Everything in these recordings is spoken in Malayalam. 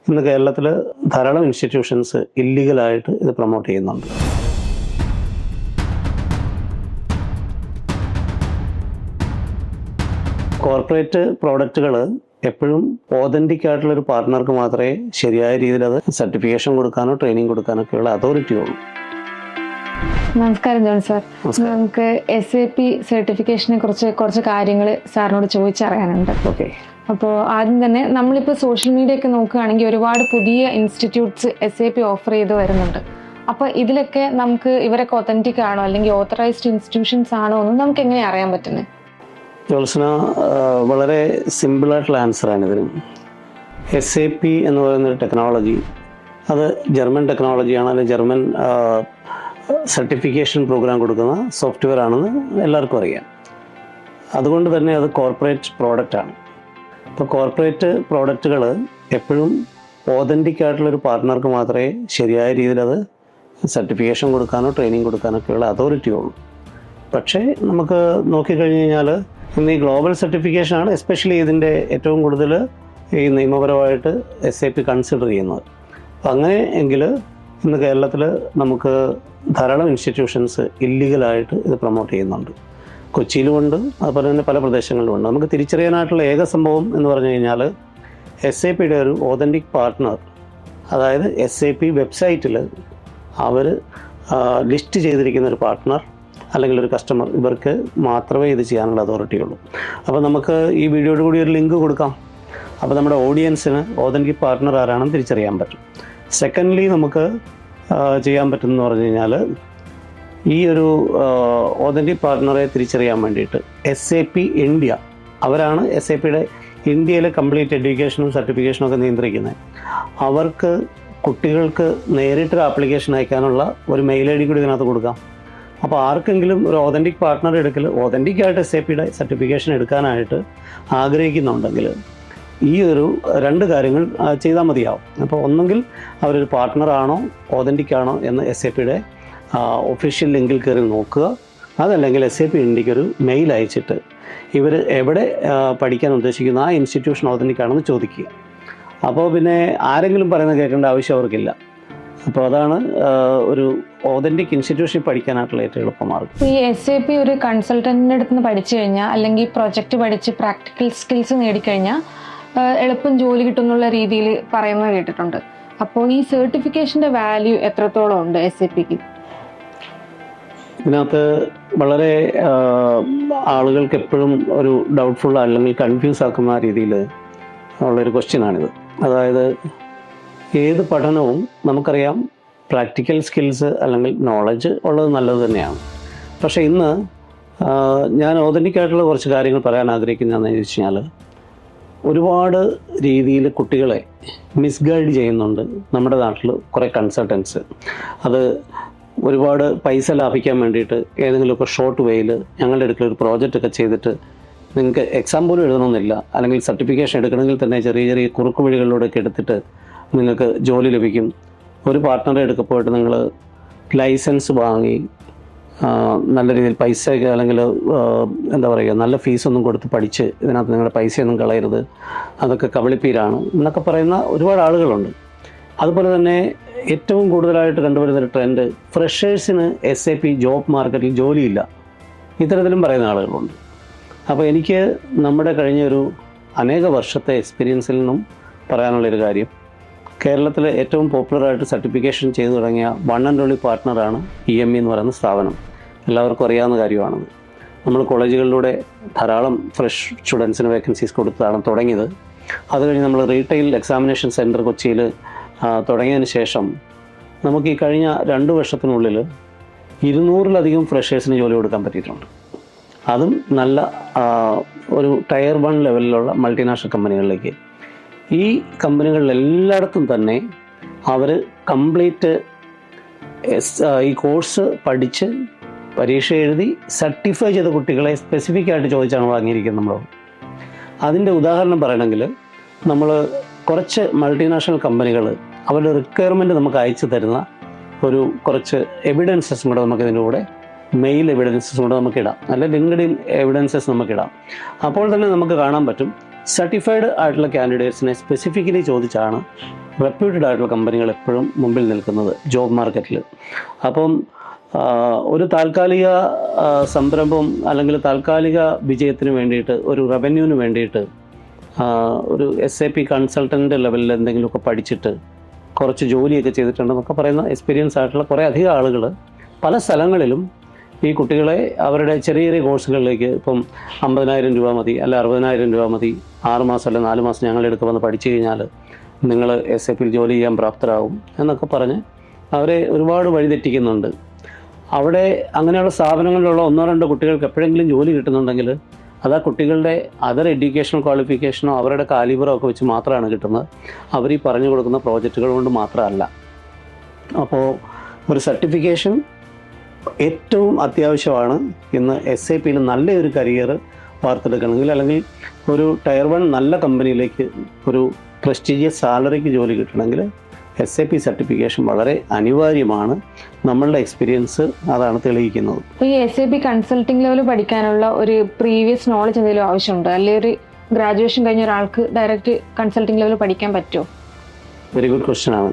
ഇന്ന് കേരളത്തിൽ ധാരാളം ഇൻസ്റ്റിറ്റ്യൂഷൻസ് ഇല്ലീഗലായിട്ട് ഇത് പ്രൊമോട്ട് ചെയ്യുന്നുണ്ട്. കോർപ്പറേറ്റ് പ്രോഡക്റ്റുകൾ എപ്പോഴും ഓതൻറ്റിക് ആയിട്ടുള്ളൊരു പാർട്ട്ണർക്ക് മാത്രമേ ശരിയായ രീതിയിൽ അത് സർട്ടിഫിക്കേഷൻ കൊടുക്കാനോ ട്രെയിനിങ് കൊടുക്കാനോ ഒക്കെയുള്ള അതോറിറ്റി ഉള്ളൂ. നമസ്കാരം ജോൺ സാർ. നമുക്ക് SAP സർട്ടിഫിക്കേഷനെ കുറിച്ച് കുറച്ച് കാര്യങ്ങൾ സാറിനോട് ചോദിച്ചറിയാനുണ്ട്. ഓക്കെ. അപ്പോൾ ആദ്യം തന്നെ നമ്മളിപ്പോൾ സോഷ്യൽ മീഡിയ ഒക്കെ നോക്കുകയാണെങ്കിൽ ഒരുപാട് പുതിയ ഇൻസ്റ്റിറ്റ്യൂട്ട്സ് SAP ഓഫർ ചെയ്ത് വരുന്നുണ്ട്. അപ്പോൾ ഇതിലൊക്കെ നമുക്ക് ഇവരൊക്കെ ഒതൻറ്റിക് ആണോ അല്ലെങ്കിൽ ഓത്തറൈസ്ഡ് ഇൻസ്റ്റിറ്റ്യൂഷൻസ് ആണോ എന്ന് നമുക്ക് എങ്ങനെ അറിയാൻ പറ്റുന്നത്? ജോത്സന, വളരെ സിമ്പിളായിട്ടുള്ള ആൻസറാണ് ഇതിന്. SAP എന്ന് പറയുന്നൊരു ടെക്നോളജി, അത് ജർമ്മൻ ടെക്നോളജിയാണ്, അല്ലെങ്കിൽ ജർമ്മൻ സർട്ടിഫിക്കേഷൻ പ്രോഗ്രാം കൊടുക്കുന്ന സോഫ്റ്റ്വെയർ ആണെന്ന് എല്ലാവർക്കും അറിയാം. അതുകൊണ്ട് തന്നെ അത് കോർപ്പറേറ്റ് പ്രോഡക്റ്റാണ്. ഇപ്പോൾ കോർപ്പറേറ്റ് പ്രോഡക്റ്റുകൾ എപ്പോഴും ഓതൻറ്റിക് ആയിട്ടുള്ളൊരു പാർട്ട്ണർക്ക് മാത്രമേ ശരിയായ രീതിയിൽ അത് സർട്ടിഫിക്കേഷൻ കൊടുക്കാനോ ട്രെയിനിങ് കൊടുക്കാനോ ഒക്കെയുള്ള അതോറിറ്റി ഉള്ളൂ. പക്ഷേ നമുക്ക് നോക്കിക്കഴിഞ്ഞ് കഴിഞ്ഞാൽ ഇന്ന് ഈ ഗ്ലോബൽ സർട്ടിഫിക്കേഷനാണ് എസ്പെഷ്യലി ഇതിൻ്റെ ഏറ്റവും കൂടുതൽ ഈ നിയമപരമായിട്ട് SAP കൺസിഡർ ചെയ്യുന്നത്. അപ്പം അങ്ങനെ എങ്കിൽ ഇന്ന് കേരളത്തിൽ നമുക്ക് ധാരാളം ഇൻസ്റ്റിറ്റ്യൂഷൻസ് ഇല്ലീഗലായിട്ട് ഇത് പ്രൊമോട്ട് ചെയ്യുന്നുണ്ട്. കൊച്ചിയിലുമുണ്ട്, അതുപോലെ തന്നെ പല പ്രദേശങ്ങളിലുമുണ്ട്. നമുക്ക് തിരിച്ചറിയാനായിട്ടുള്ള ഏക സംഭവം എന്ന് പറഞ്ഞു കഴിഞ്ഞാൽ SAPയുടെ ഒരു ഓതൻറ്റിക് പാർട്ട്ണർ, അതായത് SAP വെബ്സൈറ്റിൽ അവർ ലിസ്റ്റ് ചെയ്തിരിക്കുന്ന ഒരു പാർട്ട്ണർ അല്ലെങ്കിൽ ഒരു കസ്റ്റമർ, ഇവർക്ക് മാത്രമേ ഇത് ചെയ്യാനുള്ള അതോറിറ്റി ഉള്ളൂ. അപ്പോൾ നമുക്ക് ഈ വീഡിയോയോട് കൂടി ഒരു ലിങ്ക് കൊടുക്കാം. അപ്പോൾ നമ്മുടെ ഓഡിയൻസിന് ഓതൻറ്റിക് പാർട്ട്ണർ ആരാണെന്ന് തിരിച്ചറിയാൻ പറ്റും. സെക്കൻഡ്ലി നമുക്ക് ചെയ്യാൻ പറ്റുമെന്ന് പറഞ്ഞു കഴിഞ്ഞാൽ ഈ ഒരു ഓതൻറ്റിക് പാർട്ട്ണറെ തിരിച്ചറിയാൻ വേണ്ടിയിട്ട് SAP ഇന്ത്യ, അവരാണ് SAPയുടെ ഇന്ത്യയിലെ കംപ്ലീറ്റ് എഡ്യൂക്കേഷനും സർട്ടിഫിക്കേഷനും ഒക്കെ നിയന്ത്രിക്കുന്നത്. അവർക്ക് കുട്ടികൾക്ക് നേരിട്ടൊരു ആപ്ലിക്കേഷൻ അയക്കാനുള്ള ഒരു മെയിൽ ID കൂടി ഇതിനകത്ത് കൊടുക്കാം. അപ്പോൾ ആർക്കെങ്കിലും ഒരു ഓതൻറ്റിക് പാർട്ട്ണർ ഓതൻറ്റിക് ആയിട്ട് SAPയുടെ സർട്ടിഫിക്കേഷൻ എടുക്കാനായിട്ട് ആഗ്രഹിക്കുന്നുണ്ടെങ്കിൽ ഈ ഒരു രണ്ട് കാര്യങ്ങൾ ചെയ്താൽ മതിയാവും. അപ്പോൾ ഒന്നെങ്കിൽ അവരൊരു പാർട്ട്ണറാണോ ഓതൻറ്റിക് ആണോ എന്ന് SAPയുടെ ഒഫീഷ്യൽ ലിങ്കിൽ കയറി നോക്കുക. അതല്ലെങ്കിൽ SAP ഇന്ത്യക്ക് ഒരു മെയിൽ അയച്ചിട്ട് ഇവർ എവിടെ പഠിക്കാൻ ഉദ്ദേശിക്കുന്ന ആ ഇൻസ്റ്റിറ്റ്യൂഷൻ ഓതൻറ്റിക് ആണെന്ന് ചോദിക്കുക. അപ്പോൾ പിന്നെ ആരെങ്കിലും പറയുന്നത് കേൾക്കേണ്ട ആവശ്യം അവർക്കില്ല. അപ്പോൾ അതാണ് ഒരു ഓതൻറ്റിക് ഇൻസ്റ്റിറ്റ്യൂഷനിൽ പഠിക്കാനായിട്ടുള്ള ഏറ്റവും എളുപ്പമാർഗ്ഗം. ഈ SAP ഒരു കൺസൾട്ടൻറ്റിൻ്റെ അടുത്ത് നിന്ന് പഠിച്ചു കഴിഞ്ഞാൽ അല്ലെങ്കിൽ പ്രൊജക്റ്റ് പഠിച്ച് പ്രാക്ടിക്കൽ സ്കിൽസ് നേടിക്കഴിഞ്ഞാൽ എളുപ്പം ജോലി കിട്ടുന്നുള്ള രീതിയിൽ പറയുന്നത് കേട്ടിട്ടുണ്ട്. അപ്പോൾ ഈ സർട്ടിഫിക്കേഷൻ്റെ വാല്യൂ എത്രത്തോളം ഉണ്ട് SAPക്ക്? ഇതിനകത്ത് വളരെ ആളുകൾക്ക് എപ്പോഴും ഒരു ഡൗട്ട്ഫുൾ അല്ലെങ്കിൽ കൺഫ്യൂസ് ആക്കുന്ന രീതിയിൽ ഉള്ളൊരു ക്വസ്റ്റ്യനാണിത്. അതായത് ഏത് പഠനവും നമുക്കറിയാം പ്രാക്ടിക്കൽ സ്കിൽസ് അല്ലെങ്കിൽ നോളജ് ഉള്ളത് നല്ലത് തന്നെയാണ്. പക്ഷേ ഇന്ന് ഞാൻ ഓതൻറ്റിക് ആയിട്ടുള്ള കുറച്ച് കാര്യങ്ങൾ പറയാൻ ആഗ്രഹിക്കുന്നതെന്ന് ചോദിച്ചു കഴിഞ്ഞാൽ ഒരുപാട് രീതിയിൽ കുട്ടികളെ മിസ്ഗൈഡ് ചെയ്യുന്നുണ്ട് നമ്മുടെ നാട്ടിൽ കുറേ കൺസൾട്ടൻസ്. അത് ഒരുപാട് പൈസ ലാഭിക്കാൻ വേണ്ടിയിട്ട് ഏതെങ്കിലുമൊക്കെ ഷോർട്ട് വേയിൽ ഞങ്ങളുടെ അടുക്കൽ ഒരു പ്രോജക്റ്റ് ഒക്കെ ചെയ്തിട്ട് നിങ്ങൾക്ക് എക്സാം പോലും എഴുതണമെന്നില്ല, അല്ലെങ്കിൽ സർട്ടിഫിക്കേഷൻ എടുക്കണമെങ്കിൽ തന്നെ ചെറിയ ചെറിയ കുറുക്ക് വഴികളിലൂടെയൊക്കെ എടുത്തിട്ട് നിങ്ങൾക്ക് ജോലി ലഭിക്കും. ഒരു പാർട്ട്ണറെ എടുക്ക പോയിട്ട് നിങ്ങൾ ലൈസൻസ് വാങ്ങി നല്ല രീതിയിൽ പൈസ അല്ലെങ്കിൽ എന്താ പറയുക നല്ല ഫീസൊന്നും കൊടുത്ത് പഠിച്ച് ഇതിനകത്ത് നിങ്ങളുടെ പൈസയൊന്നും കളയരുത്, അതൊക്കെ കബളിപ്പീരാണ് എന്നൊക്കെ പറയുന്ന ഒരുപാട് ആളുകളുണ്ട്. അതുപോലെ തന്നെ ഏറ്റവും കൂടുതലായിട്ട് കണ്ടുവരുന്നൊരു ട്രെൻഡ്, ഫ്രഷേഴ്സിന് SAP ജോബ് മാർക്കറ്റിൽ ജോലിയില്ല, ഇത്തരത്തിലും പറയുന്ന ആളുകളുണ്ട്. അപ്പോൾ എനിക്ക് നമ്മുടെ കഴിഞ്ഞ ഒരു അനേക വർഷത്തെ എക്സ്പീരിയൻസിൽ നിന്നും പറയാനുള്ളൊരു കാര്യം, കേരളത്തിൽ ഏറ്റവും പോപ്പുലറായിട്ട് സർട്ടിഫിക്കേഷൻ ചെയ്തു തുടങ്ങിയ വൺ ആൻഡ് ഓൺലി പാർട്ട്ണറാണ് EME എന്ന് പറയുന്ന സ്ഥാപനം. എല്ലാവർക്കും അറിയാവുന്ന കാര്യമാണത്. നമ്മൾ കോളേജുകളിലൂടെ ധാരാളം ഫ്രഷ് സ്റ്റുഡൻസിന് വേക്കൻസീസ് കൊടുത്താണ് തുടങ്ങിയത്. അത് കഴിഞ്ഞ് നമ്മൾ റീറ്റെയിൽ എക്സാമിനേഷൻ സെൻറ്റർ കൊച്ചിയിൽ തുടങ്ങിയതിന് ശേഷം നമുക്ക് ഈ കഴിഞ്ഞ 2 വർഷത്തിനുള്ളിൽ 200-ലധികം ഫ്രഷേഴ്സിന് ജോലി കൊടുക്കാൻ പറ്റിയിട്ടുണ്ട്. അതും നല്ല ഒരു ടയർ 1 ലെവലിലുള്ള മൾട്ടിനാഷണൽ കമ്പനികളിലേക്ക്. ഈ കമ്പനികളിലെല്ലായിടത്തും തന്നെ അവർ കംപ്ലീറ്റ് ഈ കോഴ്സ് പഠിച്ച് പരീക്ഷ എഴുതി സർട്ടിഫൈ ചെയ്ത കുട്ടികളെ സ്പെസിഫിക് ആയിട്ട് ചോദിച്ചാണ് വാങ്ങിയിരിക്കുന്നത് നമ്മൾ. അതിൻ്റെ ഉദാഹരണം പറയണമെങ്കിൽ നമ്മൾ കുറച്ച് മൾട്ടിനാഷണൽ കമ്പനികൾ അവരുടെ റിക്വയർമെൻറ്റ് നമുക്ക് അയച്ചു തരുന്ന ഒരു കുറച്ച് എവിഡൻസസും കൂടെ നമുക്കിതിൻ്റെ കൂടെ മെയിൽ എവിഡൻസസും കൂടെ നമുക്കിടാം, അല്ല ലിങ്ക്ഡിൻ എവിഡൻസസ് നമുക്കിടാം. അപ്പോൾ തന്നെ നമുക്ക് കാണാൻ പറ്റും സർട്ടിഫൈഡ് ആയിട്ടുള്ള കാൻഡിഡേറ്റ്സിനെ സ്പെസിഫിക്കലി ചോദിച്ചാണ് റെപ്യൂട്ടഡ് ആയിട്ടുള്ള കമ്പനികൾ എപ്പോഴും മുമ്പിൽ നിൽക്കുന്നത് ജോബ് മാർക്കറ്റിൽ. അപ്പം ഒരു താൽക്കാലിക സംരംഭം അല്ലെങ്കിൽ താൽക്കാലിക വിജയത്തിന് വേണ്ടിയിട്ട്, ഒരു റവന്യൂവിന് വേണ്ടിയിട്ട് ഒരു SAP കൺസൾട്ടൻ്റ് ലെവലിൽ എന്തെങ്കിലുമൊക്കെ പഠിച്ചിട്ട് കുറച്ച് ജോലിയൊക്കെ ചെയ്തിട്ടുണ്ടെന്നൊക്കെ പറയുന്ന എക്സ്പീരിയൻസ് ആയിട്ടുള്ള കുറേ അധികം ആളുകൾ പല സ്ഥലങ്ങളിലും ഈ കുട്ടികളെ അവരുടെ ചെറിയ ചെറിയ കോഴ്സുകളിലേക്ക്, ഇപ്പം 50,000 രൂപ മതി, അല്ല 60,000 രൂപ മതി, 6 മാസം അല്ല 4 മാസം ഞങ്ങളുടെ അടുത്ത് വന്ന് പഠിച്ചു കഴിഞ്ഞാൽ നിങ്ങൾ SAPയിൽ ജോലി ചെയ്യാൻ പ്രാപ്തരാകും എന്നൊക്കെ പറഞ്ഞ് അവരെ ഒരുപാട് വഴിതെറ്റിക്കുന്നുണ്ട്. അവിടെ അങ്ങനെയുള്ള സ്ഥാപനങ്ങളിലുള്ള 1-2 കുട്ടികൾക്ക് എപ്പോഴെങ്കിലും ജോലി കിട്ടുന്നുണ്ടെങ്കിൽ അത് ആ കുട്ടികളുടെ അതർ എഡ്യൂക്കേഷണൽ ക്വാളിഫിക്കേഷനോ അവരുടെ കാലിബറോ ഒക്കെ വെച്ച് മാത്രമാണ് കിട്ടുന്നത്. അവർ ഈ പറഞ്ഞു കൊടുക്കുന്ന പ്രോജക്റ്റുകൾ കൊണ്ട് മാത്രമല്ല. അപ്പോൾ ഒരു സർട്ടിഫിക്കേഷൻ ഏറ്റവും അത്യാവശ്യമാണ് ഇന്ന് SAPയിൽ നല്ലൊരു കരിയർ വാർത്തെടുക്കണമെങ്കിൽ, അല്ലെങ്കിൽ ഒരു ടയർ 1 നല്ല കമ്പനിയിലേക്ക് ഒരു പ്രസ്റ്റീജിയസ് സാലറിക്ക് ജോലി കിട്ടണമെങ്കിൽ SAP സർട്ടിഫിക്കേഷൻ വളരെ അനിവാര്യമാണ്. നമ്മളുടെ എക്സ്പീരിയൻസ് അതാണ് തെളിയിക്കുന്നത്. ഈ SAP കൺസൾട്ടിംഗ് ലെവൽ പഠിക്കാനുള്ള ഒരു പ്രീവിയസ് നോളജ് എന്തെങ്കിലും ആവശ്യമുണ്ടോ, അല്ലെങ്കിൽ ഒരു ഗ്രാജുവേഷൻ കഴിഞ്ഞ ഒരാൾക്ക് ഡയറക്റ്റ് കൺസൾട്ടിംഗ് ലെവൽ പഠിക്കാൻ പറ്റുമോ? വെരി ഗുഡ് ക്വസ്റ്റ്യൻ ആണ്.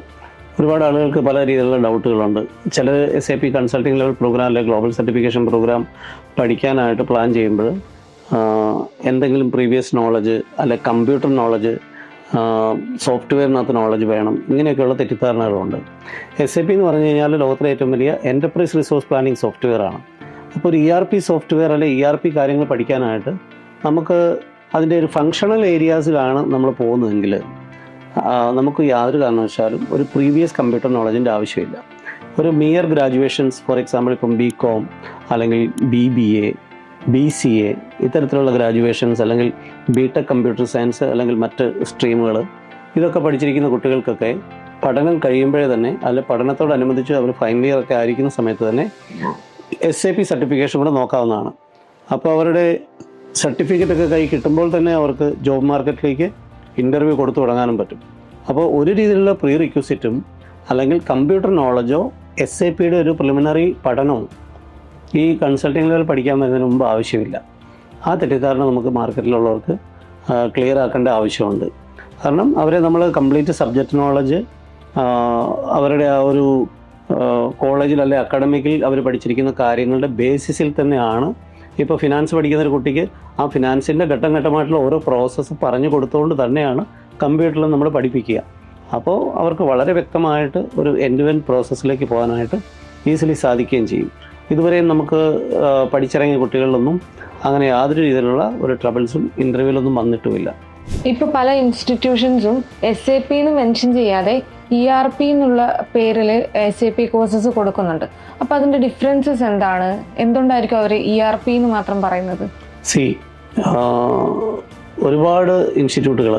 ഒരുപാട് ആളുകൾക്ക് പല രീതിയിലുള്ള ഡൗട്ടുകളുണ്ട്. ചില SAP കൺസൾട്ടിംഗ് ലെവൽ പ്രോഗ്രാം അല്ലെങ്കിൽ ഗ്ലോബൽ സർട്ടിഫിക്കേഷൻ പ്രോഗ്രാം പഠിക്കാനായിട്ട് പ്ലാൻ ചെയ്യുമ്പോൾ എന്തെങ്കിലും പ്രീവിയസ് നോളജ് അല്ലെ കമ്പ്യൂട്ടർ നോളജ്, സോഫ്റ്റ്വെയറിനകത്ത് നോളജ് വേണം, ഇങ്ങനെയൊക്കെയുള്ള തെറ്റിദ്ധാരണകളുണ്ട്. SAP എന്ന് പറഞ്ഞു കഴിഞ്ഞാൽ ലോകത്തിലെ ഏറ്റവും വലിയ എൻ്റർപ്രൈസ് റിസോഴ്സ് പ്ലാനിങ് സോഫ്റ്റ്വെയർ ആണ്. അപ്പോൾ ഒരു ERP സോഫ്റ്റ്വെയർ അല്ലെങ്കിൽ ERP കാര്യങ്ങൾ പഠിക്കാനായിട്ട് നമുക്ക് അതിൻ്റെ ഒരു ഫങ്ഷണൽ ഏരിയാസിലാണ് നമ്മൾ പോകുന്നതെങ്കിൽ നമുക്ക് യാതൊരു കാരണവശാലും ഒരു പ്രീവിയസ് കമ്പ്യൂട്ടർ നോളജിൻ്റെ ആവശ്യമില്ല. ഒരു മിയർ ഗ്രാജുവേഷൻസ്, ഫോർ എക്സാമ്പിൾ ഇപ്പം BCom അല്ലെങ്കിൽ BBA, BCA ഇത്തരത്തിലുള്ള ഗ്രാജുവേഷൻസ്, അല്ലെങ്കിൽ BTech കമ്പ്യൂട്ടർ സയൻസ് അല്ലെങ്കിൽ മറ്റ് സ്ട്രീമുകൾ, ഇതൊക്കെ പഠിച്ചിരിക്കുന്ന കുട്ടികൾക്കൊക്കെ പഠനം കഴിയുമ്പോഴേ തന്നെ, അല്ലെ പഠനത്തോടനുബന്ധിച്ച് അവർ ഫൈനൽ ഇയർ ഒക്കെ ആയിരിക്കുന്ന സമയത്ത് തന്നെ SAP സർട്ടിഫിക്കേഷൻ കൂടെ നോക്കാവുന്നതാണ്. അപ്പോൾ അവരുടെ സർട്ടിഫിക്കറ്റൊക്കെ കൈ കിട്ടുമ്പോൾ തന്നെ അവർക്ക് ജോബ് മാർക്കറ്റിലേക്ക് ഇൻ്റർവ്യൂ കൊടുത്തു തുടങ്ങാനും പറ്റും. അപ്പോൾ ഒരു രീതിയിലുള്ള പ്രീ റിക്വസിറ്റും അല്ലെങ്കിൽ കമ്പ്യൂട്ടർ നോളജോ SAPയുടെ ഒരു പ്രിലിമിനറി പഠനവും ഈ കൺസൾട്ടിംഗ് ലെവൽ പഠിക്കാൻ വരുന്നതിന് മുമ്പ് ആവശ്യമില്ല. ആ തെറ്റിദ്ധാരണ നമുക്ക് മാർക്കറ്റിലുള്ളവർക്ക് ക്ലിയർ ആക്കേണ്ട ആവശ്യമുണ്ട്. കാരണം അവരെ നമ്മൾ കംപ്ലീറ്റ് സബ്ജക്റ്റ് നോളജ് അവരുടെ ആ ഒരു കോളേജിൽ അല്ലെ അക്കാഡമിക്കിൽ അവർ പഠിച്ചിരിക്കുന്ന കാര്യങ്ങളുടെ ബേസിസിൽ തന്നെയാണ്. ഇപ്പോൾ ഫിനാൻസ് പഠിക്കുന്ന ഒരു കുട്ടിക്ക് ആ ഫിനാൻസിൻ്റെ ഘട്ടം ഘട്ടമായിട്ടുള്ള ഓരോ പ്രോസസ്സ് പറഞ്ഞു കൊടുത്തുകൊണ്ട് തന്നെയാണ് കമ്പ്യൂട്ടറിൽ നമ്മൾ പഠിപ്പിക്കുക. അപ്പോൾ അവർക്ക് വളരെ വ്യക്തമായിട്ട് ഒരു എൻഡ് ടു എൻഡ് പ്രോസസ്സിലേക്ക് പോകാനായിട്ട് ഈസിലി സാധിക്കുകയും ചെയ്യും. ഇതുവരെയും നമുക്ക് പഠിച്ചിറങ്ങിയ കുട്ടികളിലൊന്നും അങ്ങനെ യാതൊരു രീതിയിലുള്ള ഒരു ട്രബിൾസും ഇൻ്റർവ്യൂവിലൊന്നും വന്നിട്ടുമില്ല. ഇപ്പോൾ പല ഇൻസ്റ്റിറ്റ്യൂഷൻസും SAP എന്ന് മെൻഷൻ ചെയ്യാതെ ERP എന്നുള്ള പേരിൽ SAP കോഴ്സസ് കൊടുക്കുന്നുണ്ട്. അപ്പോൾ അതിൻ്റെ ഡിഫറൻസസ് എന്താണ്? എന്തുകൊണ്ടായിരിക്കും അവർ ERP എന്ന് മാത്രം പറയുന്നത്? ഒരുപാട് ഇൻസ്റ്റിറ്റ്യൂട്ടുകൾ,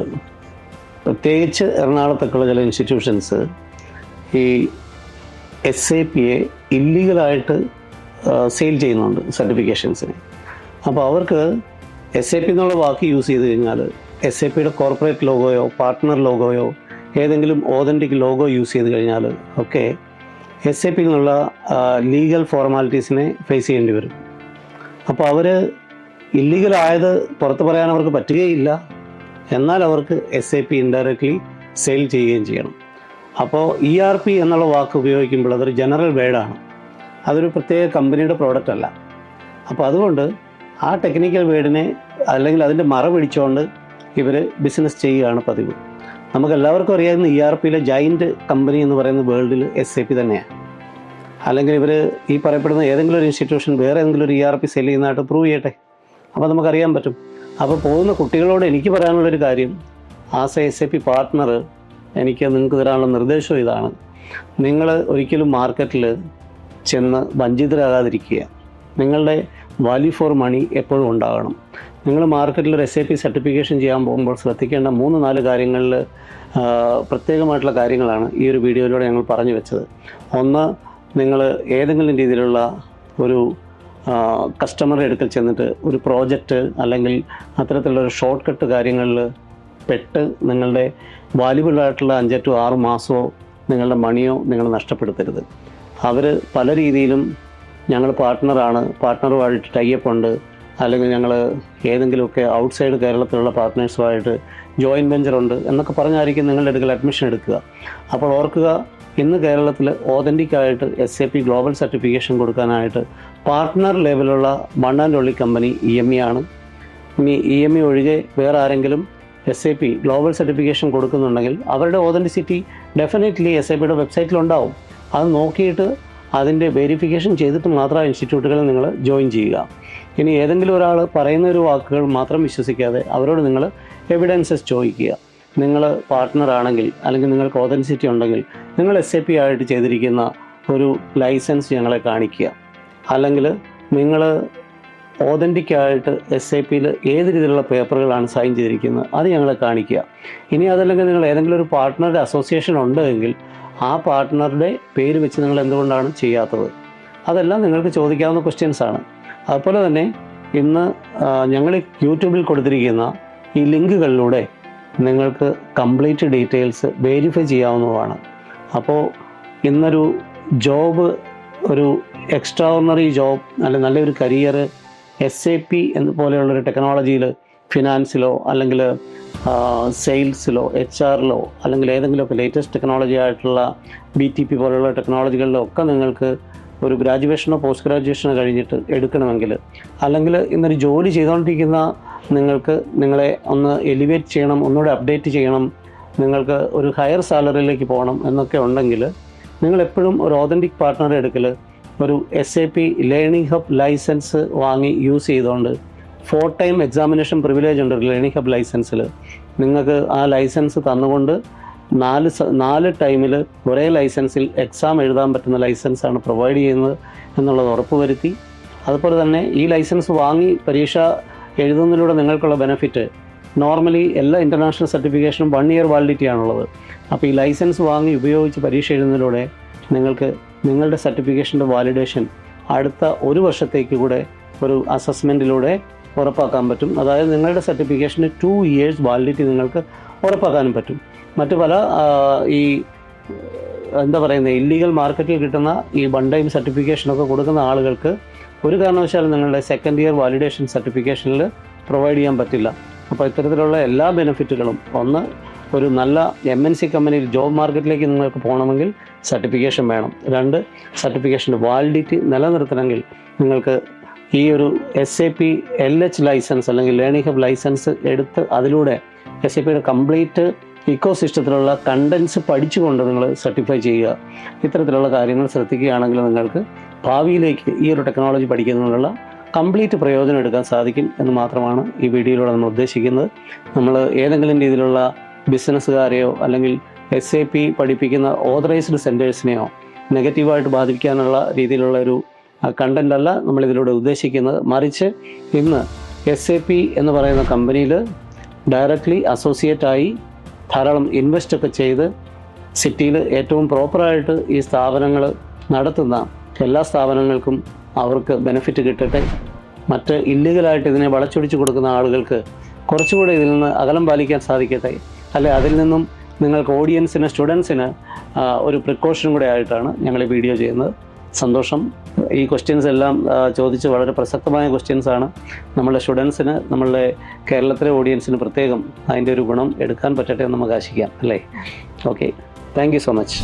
പ്രത്യേകിച്ച് എറണാകുളത്തൊക്കെയുള്ള ചില ഇൻസ്റ്റിറ്റ്യൂഷൻസ് ഈ SAPയെ ഇല്ലീഗലായിട്ട് സെയിൽ ചെയ്യുന്നുണ്ട് സർട്ടിഫിക്കേഷൻസിന്. അപ്പോൾ അവർക്ക് SAP എന്നുള്ള വാക്ക് യൂസ് ചെയ്ത് കഴിഞ്ഞാൽ SAPയുടെ കോർപ്പറേറ്റ് ലോഗോയോ പാർട്ട്ണർ ലോഗോയോ ഏതെങ്കിലും ഓതൻറ്റിക് ലോഗോ യൂസ് ചെയ്ത് കഴിഞ്ഞാൽ ഒക്കെ SAP എന്നുള്ള ലീഗൽ ഫോർമാലിറ്റീസിനെ ഫേസ് ചെയ്യേണ്ടി വരും. അപ്പോൾ അവർ ഇല്ലീഗലായത് പുറത്ത് പറയാൻ അവർക്ക് പറ്റുകയില്ല, എന്നാൽ അവർക്ക് SAP ഇൻഡയറക്ട്ലി സെയിൽ ചെയ്യുകയും ചെയ്യണം. അപ്പോൾ ERP എന്നുള്ള വാക്ക് ഉപയോഗിക്കുമ്പോൾ അതൊരു ജനറൽ വേർഡാണ്, അതൊരു പ്രത്യേക കമ്പനിയുടെ പ്രോഡക്റ്റ് അല്ല. അപ്പോൾ അതുകൊണ്ട് ആ ടെക്നിക്കൽ വേർഡിനെ അല്ലെങ്കിൽ അതിൻ്റെ മറ പിടിച്ചുകൊണ്ട് ഇവർ ബിസിനസ് ചെയ്യുകയാണ് പതിവ്. നമുക്കെല്ലാവർക്കും അറിയാവുന്ന ERPയിലെ ജൈൻറ്റ് കമ്പനി എന്ന് പറയുന്ന വേൾഡിൽ SAP തന്നെയാണ്. അല്ലെങ്കിൽ ഇവർ ഈ പറയപ്പെടുന്ന ഏതെങ്കിലും ഒരു ഇൻസ്റ്റിറ്റ്യൂഷൻ വേറെ ഏതെങ്കിലും ഒരു ERP സെൽ ചെയ്യുന്നതായിട്ട് പ്രൂവ് ചെയ്യട്ടെ, അപ്പോൾ നമുക്കറിയാൻ പറ്റും. അപ്പോൾ പോകുന്ന കുട്ടികളോട് എനിക്ക് പറയാനുള്ളൊരു കാര്യം, ആസ് എ SAP പാർട്ട്ണർ എനിക്ക് നിങ്ങൾക്ക് തരാനുള്ള നിർദ്ദേശം ഇതാണ്: നിങ്ങൾ ഒരിക്കലും മാർക്കറ്റിൽ ചെന്ന് വഞ്ചിതരാകാതിരിക്കുക. നിങ്ങളുടെ വാല്യൂ ഫോർ മണി എപ്പോഴും ഉണ്ടാകണം. നിങ്ങൾ മാർക്കറ്റിൽ ഒരു SAP സർട്ടിഫിക്കേഷൻ ചെയ്യാൻ പോകുമ്പോൾ ശ്രദ്ധിക്കേണ്ട 3-4 കാര്യങ്ങളിൽ പ്രത്യേകമായിട്ടുള്ള കാര്യങ്ങളാണ് ഈ ഒരു വീഡിയോയിലൂടെ ഞങ്ങൾ പറഞ്ഞു വെച്ചത്. ഒന്ന്, നിങ്ങൾ ഏതെങ്കിലും രീതിയിലുള്ള ഒരു കസ്റ്റമറുടെ അടുക്കൽ ചെന്നിട്ട് ഒരു പ്രോജക്റ്റ് അല്ലെങ്കിൽ അത്തരത്തിലുള്ളൊരു ഷോർട്ട് കട്ട് കാര്യങ്ങളിൽ പെട്ട് നിങ്ങളുടെ വാല്യുബിളായിട്ടുള്ള 5 to 6 മാസമോ നിങ്ങളുടെ മണിയോ നിങ്ങൾ നഷ്ടപ്പെടുത്തരുത്. അവർ പല രീതിയിലും ഞങ്ങൾ പാർട്ട്ണറാണ്, പാർട്ട്ണറുമായിട്ട് ടൈപ്പ് ഉണ്ട്, അല്ലെങ്കിൽ ഞങ്ങൾ ഏതെങ്കിലുമൊക്കെ ഔട്ട്സൈഡ് കേരളത്തിലുള്ള പാർട്ട്നേഴ്സുമായിട്ട് ജോയിൻറ്റ് വെഞ്ചർ ഉണ്ട് എന്നൊക്കെ പറഞ്ഞായിരിക്കും നിങ്ങളുടെ അടുക്കൽ അഡ്മിഷൻ എടുക്കുക. അപ്പോൾ ഓർക്കുക, ഇന്ന് കേരളത്തിൽ ഓതൻറ്റിക്കായിട്ട് SAP ഗ്ലോബൽ സർട്ടിഫിക്കേഷൻ കൊടുക്കാനായിട്ട് പാർട്ട്ണർ ലെവലുള്ള one and only company EME ആണ്. ഇനി EME ഒഴികെ വേറെ ആരെങ്കിലും SAP ഗ്ലോബൽ സർട്ടിഫിക്കേഷൻ കൊടുക്കുന്നുണ്ടെങ്കിൽ അവരുടെ ഓതൻറ്റിസിറ്റി ഡെഫിനറ്റ്ലി SAPയുടെ വെബ്സൈറ്റിലുണ്ടാവും. അത് നോക്കിയിട്ട് അതിൻ്റെ വെരിഫിക്കേഷൻ ചെയ്തിട്ട് മാത്രം ഇൻസ്റ്റിറ്റ്യൂട്ടുകളിൽ നിങ്ങൾ ജോയിൻ ചെയ്യുക. ഇനി ഏതെങ്കിലും ഒരാൾ പറയുന്ന ഒരു വാക്കുകൾ മാത്രം വിശ്വസിക്കാതെ അവരോട് നിങ്ങൾ എവിഡൻസസ് ചോദിക്കുക. നിങ്ങൾ പാർട്ട്ണർ ആണെങ്കിൽ അല്ലെങ്കിൽ നിങ്ങൾക്ക് ഓതൻറ്റിസിറ്റി ഉണ്ടെങ്കിൽ നിങ്ങൾ SAP ആയിട്ട് ചെയ്തിരിക്കുന്ന ഒരു ലൈസൻസ് ഞങ്ങളെ കാണിക്കുക. അല്ലെങ്കിൽ നിങ്ങൾ ഓതൻറ്റിക്കായിട്ട് SAPയിൽ ഏത് രീതിയിലുള്ള പേപ്പറുകളാണ് സൈൻ ചെയ്തിരിക്കുന്നത് അത് ഞങ്ങളെ കാണിക്കുക. ഇനി അതല്ലെങ്കിൽ നിങ്ങൾ ഏതെങ്കിലും ഒരു പാർട്ട്ണറുടെ അസോസിയേഷൻ ഉണ്ടെങ്കിൽ ആ പാർട്ട്ണറുടെ പേര് വെച്ച് നിങ്ങൾ എന്തുകൊണ്ടാണ് ചെയ്യാത്തത്? അതെല്ലാം നിങ്ങൾക്ക് ചോദിക്കാവുന്ന ക്വസ്റ്റ്യൻസാണ്. അതുപോലെ തന്നെ ഇന്ന് ഞങ്ങൾ യൂട്യൂബിൽ കൊടുത്തിരിക്കുന്ന ഈ ലിങ്കുകളിലൂടെ നിങ്ങൾക്ക് കംപ്ലീറ്റ് ഡീറ്റെയിൽസ് വെരിഫൈ ചെയ്യാവുന്നതാണ്. അപ്പോൾ ഇന്നൊരു ജോബ്, ഒരു എക്സ്ട്രാ ഓർഡിനറി ജോബ് അല്ലെങ്കിൽ നല്ലൊരു കരിയർ SAP എന്ന പോലെയുള്ളൊരു ടെക്നോളജിയിൽ ഫിനാൻസിലോ അല്ലെങ്കിൽ സെയിൽസിലോ HR-ലോ അല്ലെങ്കിൽ ഏതെങ്കിലുമൊക്കെ ലേറ്റസ്റ്റ് ടെക്നോളജി ആയിട്ടുള്ള BTP പോലെയുള്ള ടെക്നോളജികളിലോ ഒക്കെ നിങ്ങൾക്ക് ഒരു ഗ്രാജുവേഷനോ പോസ്റ്റ് ഗ്രാജുവേഷനോ കഴിഞ്ഞിട്ട് എടുക്കണമെങ്കിൽ, അല്ലെങ്കിൽ ഇന്നൊരു ജോലി ചെയ്തുകൊണ്ടിരിക്കുന്ന നിങ്ങൾക്ക് നിങ്ങളെ ഒന്ന് എലിവേറ്റ് ചെയ്യണം, ഒന്നുകൂടെ അപ്ഡേറ്റ് ചെയ്യണം, നിങ്ങൾക്ക് ഒരു ഹയർ സാലറിയിലേക്ക് പോകണം എന്നൊക്കെ ഉണ്ടെങ്കിൽ നിങ്ങളെപ്പോഴും ഒരു ഓതൻറ്റിക് പാർട്ട്ണറെ എടുക്കൽ ഒരു SAP ലേണിംഗ് ഹബ് ലൈസൻസ് വാങ്ങി യൂസ് ചെയ്തുകൊണ്ട് 4 ടൈം എക്സാമിനേഷൻ പ്രിവിലേജ് ഉണ്ട് ലേണിംഗ് ഹബ് ലൈസൻസിൽ. നിങ്ങൾക്ക് ആ ലൈസൻസ് തന്നുകൊണ്ട് 4 ടൈമിൽ ഒരേ ലൈസൻസിൽ എക്സാം എഴുതാൻ പറ്റുന്ന ലൈസൻസാണ് പ്രൊവൈഡ് ചെയ്യുന്നത് എന്നുള്ളത് ഉറപ്പുവരുത്തി. അതുപോലെ തന്നെ ഈ ലൈസൻസ് വാങ്ങി പരീക്ഷ എഴുതുന്നതിലൂടെ നിങ്ങൾക്കുള്ള ബെനിഫിറ്റ്, നോർമലി എല്ലാ ഇൻ്റർനാഷണൽ സർട്ടിഫിക്കേഷനും 1 ഇയർ വാലിഡിറ്റി ആണുള്ളത്. അപ്പോൾ ഈ ലൈസൻസ് വാങ്ങി ഉപയോഗിച്ച് പരീക്ഷ എഴുതുന്നതിലൂടെ നിങ്ങൾക്ക് നിങ്ങളുടെ സർട്ടിഫിക്കേഷൻ്റെ വാലിഡേഷൻ അടുത്ത 1 വർഷത്തേക്ക് കൂടെ ഒരു അസസ്മെൻറ്റിലൂടെ ഉറപ്പാക്കാൻ പറ്റും. അതായത് നിങ്ങളുടെ സർട്ടിഫിക്കേഷന് 2 ഇയേഴ്സ് വാലിഡിറ്റി നിങ്ങൾക്ക് ഉറപ്പാക്കാനും പറ്റും. മറ്റ് പല ഈ എന്താ പറയുന്നത് ഇല്ലീഗൽ മാർക്കറ്റിൽ കിട്ടുന്ന ഈ 1 ടൈം സർട്ടിഫിക്കേഷനൊക്കെ കൊടുക്കുന്ന ആളുകൾക്ക് ഒരു കാരണവശാലും നിങ്ങളുടെ 2nd ഇയർ വാലിഡേഷൻ സർട്ടിഫിക്കേഷനിൽ പ്രൊവൈഡ് ചെയ്യാൻ പറ്റില്ല. അപ്പോൾ ഇത്തരത്തിലുള്ള എല്ലാ ബെനിഫിറ്റുകളും, ഒന്ന് ഒരു നല്ല MNC കമ്പനിയിൽ ജോബ് മാർക്കറ്റിലേക്ക് നിങ്ങൾക്ക് പോകണമെങ്കിൽ സർട്ടിഫിക്കേഷൻ വേണം. 2 സർട്ടിഫിക്കേഷൻ്റെ വാലിഡിറ്റി നിലനിർത്തണമെങ്കിൽ നിങ്ങൾക്ക് ഈ ഒരു SAP LH ലൈസൻസ് അല്ലെങ്കിൽ ലേണിംഗ് ഹബ് ലൈസൻസ് എടുത്ത് അതിലൂടെ SAPയുടെ കംപ്ലീറ്റ് ഇക്കോ സിസ്റ്റത്തിലുള്ള കണ്ടൻസ് പഠിച്ചുകൊണ്ട് നിങ്ങൾ സർട്ടിഫൈ ചെയ്യുക. ഇത്തരത്തിലുള്ള കാര്യങ്ങൾ ശ്രദ്ധിക്കുകയാണെങ്കിൽ നിങ്ങൾക്ക് ഭാവിയിലേക്ക് ഈ ഒരു ടെക്നോളജി പഠിക്കുന്നതിനുള്ള കംപ്ലീറ്റ് പ്രയോജനം എടുക്കാൻ സാധിക്കും എന്ന് മാത്രമാണ് ഈ വീഡിയോയിലൂടെ നമ്മൾ ഉദ്ദേശിക്കുന്നത്. നമ്മൾ ഏതെങ്കിലും രീതിയിലുള്ള ബിസിനസ്സുകാരെയോ അല്ലെങ്കിൽ SAP പഠിപ്പിക്കുന്ന ഓതറൈസ്ഡ് സെൻറ്റേഴ്സിനെയോ നെഗറ്റീവായിട്ട് ബാധിക്കാനുള്ള രീതിയിലുള്ള ഒരു കണ്ടൻ്റ് അല്ല നമ്മളിതിലൂടെ ഉദ്ദേശിക്കുന്നത്. മറിച്ച് ഇന്ന് SAP എന്ന് പറയുന്ന കമ്പനിയിൽ ഡയറക്റ്റ്ലി അസോസിയേറ്റായി ധാരാളം ഇൻവെസ്റ്റൊക്കെ ചെയ്ത് സിറ്റിയിൽ ഏറ്റവും പ്രോപ്പറായിട്ട് ഈ സ്ഥാപനങ്ങൾ നടത്തുന്ന എല്ലാ സ്ഥാപനങ്ങൾക്കും അവർക്ക് ബെനിഫിറ്റ് കിട്ടട്ടെ. മറ്റ് ഇല്ലീഗലായിട്ട് ഇതിനെ വളച്ചൊടിച്ച് കൊടുക്കുന്ന ആളുകൾക്ക് കുറച്ചുകൂടെ ഇതിൽ നിന്ന് അകലം പാലിക്കാൻ സാധിക്കട്ടെ. അല്ലെ അതിൽ നിന്നും നിങ്ങൾക്ക് ഓഡിയൻസിന്, സ്റ്റുഡൻസിന് ഒരു പ്രിക്കോഷൻ കൂടെ ആയിട്ടാണ് ഞങ്ങൾ ഈ വീഡിയോ ചെയ്യുന്നത്. സന്തോഷം. ഈ ക്വസ്റ്റ്യൻസ് എല്ലാം ചോദിച്ച് വളരെ പ്രസക്തമായ ക്വസ്റ്റ്യൻസാണ്. നമ്മളുടെ സ്റ്റുഡൻസിന്, നമ്മളുടെ കേരളത്തിലെ ഓഡിയൻസിന് പ്രത്യേകം അതിൻ്റെ ഒരു ഗുണം എടുക്കാൻ പറ്റട്ടെ എന്ന് നമുക്ക് ആശിക്കാം, അല്ലേ? Okay, thank you so much.